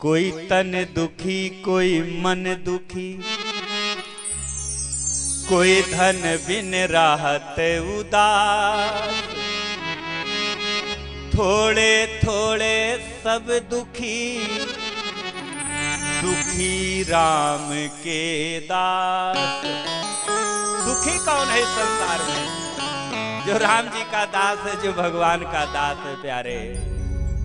कोई तन दुखी कोई मन दुखी, कोई धन बिन राहत उदास। थोड़े थोड़े सब दुखी, दुखी राम के दास। सुखी कौन है संसार में? जो राम जी का दास है, जो भगवान का दास है प्यारे।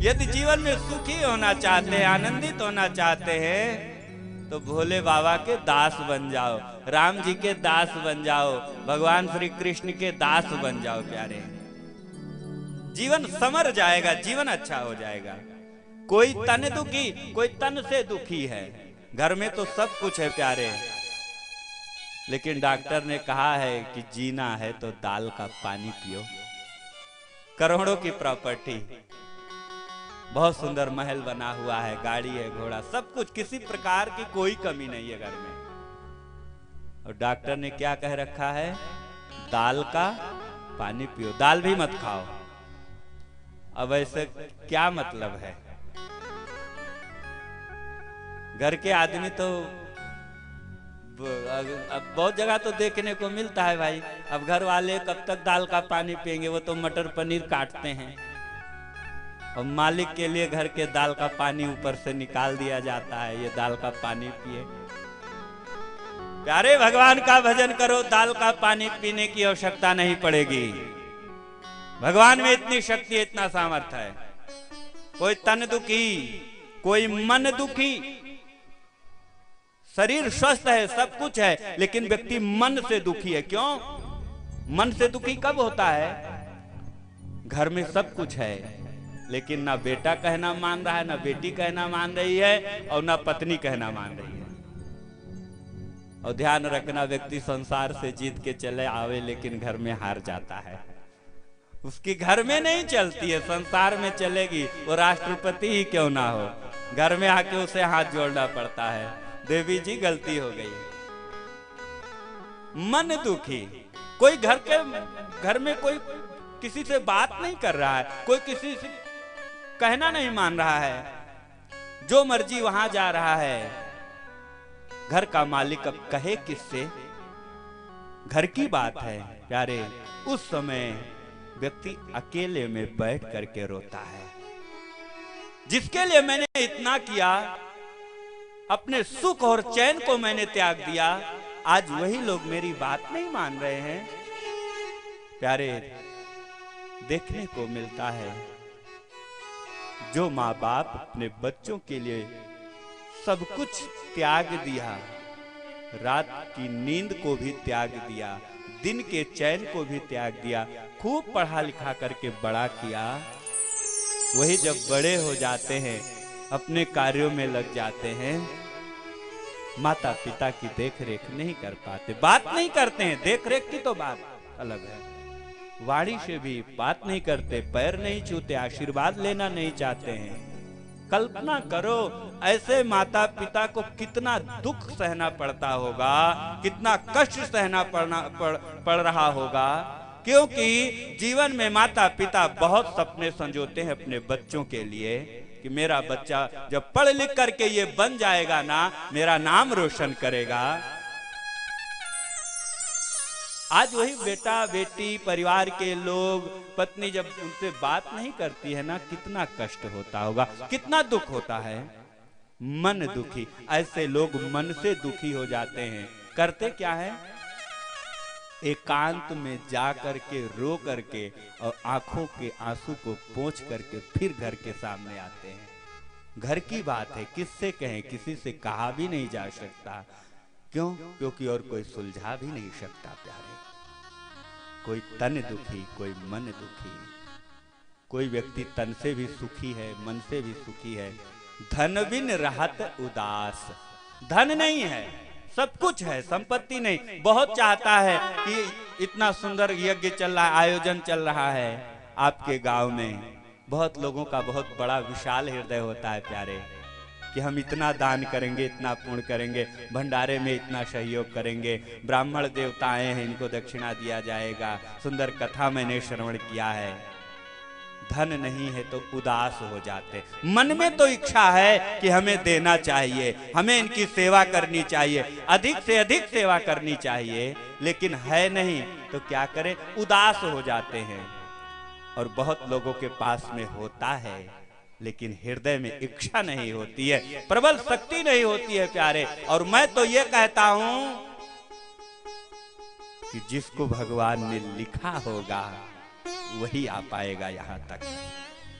यदि जीवन में सुखी होना चाहते हैं, आनंदित होना चाहते हैं, तो भोले बाबा के दास बन जाओ, राम जी के दास बन जाओ, भगवान श्री कृष्ण के दास बन जाओ प्यारे। जीवन संवर जाएगा, जीवन अच्छा हो जाएगा। कोई तन दुखी, कोई तन से दुखी है। घर में तो सब कुछ है प्यारे, लेकिन डॉक्टर ने कहा है कि जीना है तो दाल का पानी पियो। करोड़ों की प्रॉपर्टी, बहुत सुंदर महल बना हुआ है, गाड़ी है, घोड़ा, सब कुछ, किसी प्रकार की कोई कमी नहीं है घर में। और डॉक्टर ने क्या कह रखा है? दाल का पानी पियो, दाल भी मत खाओ। अब ऐसे क्या मतलब है? घर के आदमी तो अब बहुत जगह तो देखने को मिलता है भाई, अब घर वाले कब तक दाल का पानी पिएंगे? वो तो मटर पनीर काटते हैं और मालिक के लिए घर के दाल का पानी ऊपर से निकाल दिया जाता है, ये दाल का पानी पिए। प्यारे भगवान का भजन करो, दाल का पानी पीने की आवश्यकता नहीं पड़ेगी। भगवान में इतनी शक्ति, इतना सामर्थ्य है। कोई तन दुखी, कोई मन दुखी। शरीर स्वस्थ है, सब कुछ है, लेकिन व्यक्ति मन से दुखी है। क्यों? मन से दुखी कब होता है? घर में सब कुछ है, लेकिन ना बेटा कहना मान रहा है, ना बेटी कहना मान रही है, और ना पत्नी कहना मान रही है। और ध्यान रखना, व्यक्ति संसार से जीत के चले आवे, लेकिन घर में हार जाता है। उसकी घर में नहीं चलती है, संसार में चलेगी, वो राष्ट्रपति ही क्यों ना हो, घर में आके उसे हाथ जोड़ना पड़ता है। देवी जी गलती हो गई। मन दुखी, कोई घर में कोई किसी से बात नहीं कर रहा है, कोई किसी से कहना नहीं मान रहा है, जो मर्जी वहां जा रहा है। घर का मालिक अब कहे किससे? घर की बात है प्यारे। उस समय व्यक्ति अकेले में बैठ करके रोता है, जिसके लिए मैंने इतना किया, अपने सुख और चैन को मैंने त्याग दिया, आज वही लोग मेरी बात नहीं मान रहे हैं। प्यारे, देखने को मिलता है जो माँ बाप अपने बच्चों के लिए सब कुछ त्याग दिया, रात की नींद को भी त्याग दिया, दिन के चैन को भी त्याग दिया, खूब पढ़ा लिखा करके बड़ा किया, वही जब बड़े हो जाते हैं, अपने कार्यों में लग जाते हैं, माता पिता की देख रेख नहीं कर पाते, बात नहीं करते हैं। देख रेख की तो बात अलग है, वाणी से भी बात नहीं करते, पैर नहीं छूते, आशीर्वाद लेना नहीं चाहते हैं। कल्पना करो, ऐसे माता पिता को कितना दुख सहना पड़ता होगा, कितना कष्ट सहना पड़ रहा होगा, क्योंकि जीवन में माता पिता बहुत सपने संजोते हैं अपने बच्चों के लिए कि मेरा बच्चा जब पढ़ लिख करके ये बन जाएगा ना, मेरा नाम रोशन करेगा। आज वही बेटा बेटी, परिवार के लोग, पत्नी जब उनसे बात नहीं करती है ना, कितना कष्ट होता होगा, कितना दुख होता है। मन दुखी, ऐसे लोग मन से दुखी हो जाते हैं। करते क्या है? एकांत में जा करके रो करके और आंखों के आंसू को पोंछ करके फिर घर के सामने आते हैं। घर की बात है, किससे कहें? किसी से कहा भी नहीं जा सकता। क्यों? क्योंकि और कोई सुलझा भी नहीं सकता प्यारे। कोई तन दुखी, कोई मन दुखी। कोई व्यक्ति तन से भी सुखी है, मन से भी सुखी है। धन बिन रहत उदास। धन नहीं है, सब कुछ है, संपत्ति नहीं, बहुत चाहता है कि इतना सुंदर यज्ञ चल रहा है, आयोजन चल रहा है आपके गांव में, बहुत लोगों का बहुत बड़ा विशाल हृदय होता है प्यारे, कि हम इतना दान करेंगे, इतना पुण्य करेंगे, भंडारे में इतना सहयोग करेंगे, ब्राह्मण देवता आए हैं, इनको दक्षिणा दिया जाएगा, सुंदर कथा मैंने श्रवण किया है। धन नहीं है तो उदास हो जाते। मन में तो इच्छा है कि हमें देना चाहिए, हमें इनकी सेवा करनी चाहिए, अधिक से अधिक सेवा करनी चाहिए, लेकिन है नहीं तो क्या करें, उदास हो जाते हैं। और बहुत लोगों के पास में होता है लेकिन हृदय में इच्छा नहीं होती है, प्रबल शक्ति नहीं होती है प्यारे। और मैं तो ये कहता हूं कि जिसको भगवान ने लिखा होगा वही आ पाएगा यहां तक।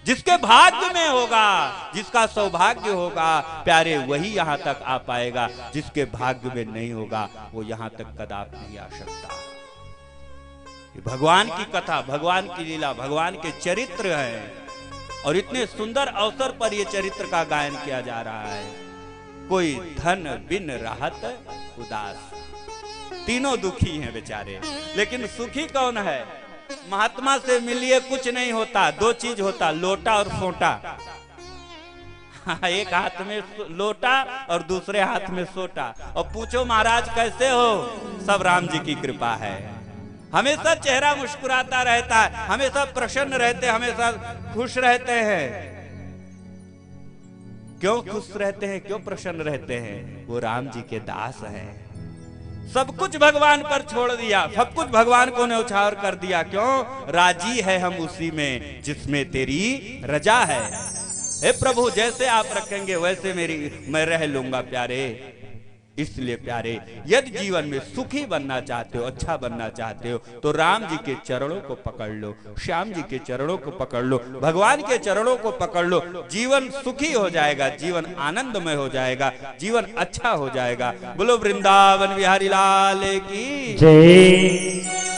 जिसके भाग्य में होगा, जिसका सौभाग्य होगा प्यारे, वही यहां तक आ पाएगा। जिसके भाग्य में नहीं होगा वो यहां तक कदापि नहीं आ सकता। भगवान की कथा, भगवान की लीला, भगवान के चरित्र हैं और इतने सुंदर अवसर पर यह चरित्र का गायन किया जा रहा है। कोई धन बिन रहत उदास, तीनों दुखी हैं बेचारे, लेकिन सुखी कौन है? महात्मा से मिलिए कुछ नहीं होता, दो चीज होता, लोटा और सोटा। एक हाथ में लोटा और दूसरे हाथ में सोटा। और पूछो महाराज कैसे हो? सब राम जी की कृपा है। हमेशा चेहरा मुस्कुराता रहता है, हमेशा प्रसन्न रहते, हमेशा खुश रहते हैं। क्यों खुश रहते हैं, क्यों प्रसन्न रहते हैं? वो राम जी के दास हैं। सब कुछ भगवान पर छोड़ दिया, सब कुछ भगवान को न्यौछावर कर दिया। क्यों? राजी है हम उसी में जिसमें तेरी रजा है। हे प्रभु, जैसे आप रखेंगे वैसे मैं रह लूंगा प्यारे। इसलिए प्यारे, यदि जीवन में सुखी बनना चाहते हो, अच्छा बनना चाहते हो, तो राम जी के चरणों को पकड़ लो, श्याम जी के चरणों को पकड़ लो, भगवान के चरणों को पकड़ लो। जीवन सुखी हो जाएगा, जीवन आनंदमय हो जाएगा, जीवन अच्छा हो जाएगा। बोलो वृंदावन बिहारी लाल की जय।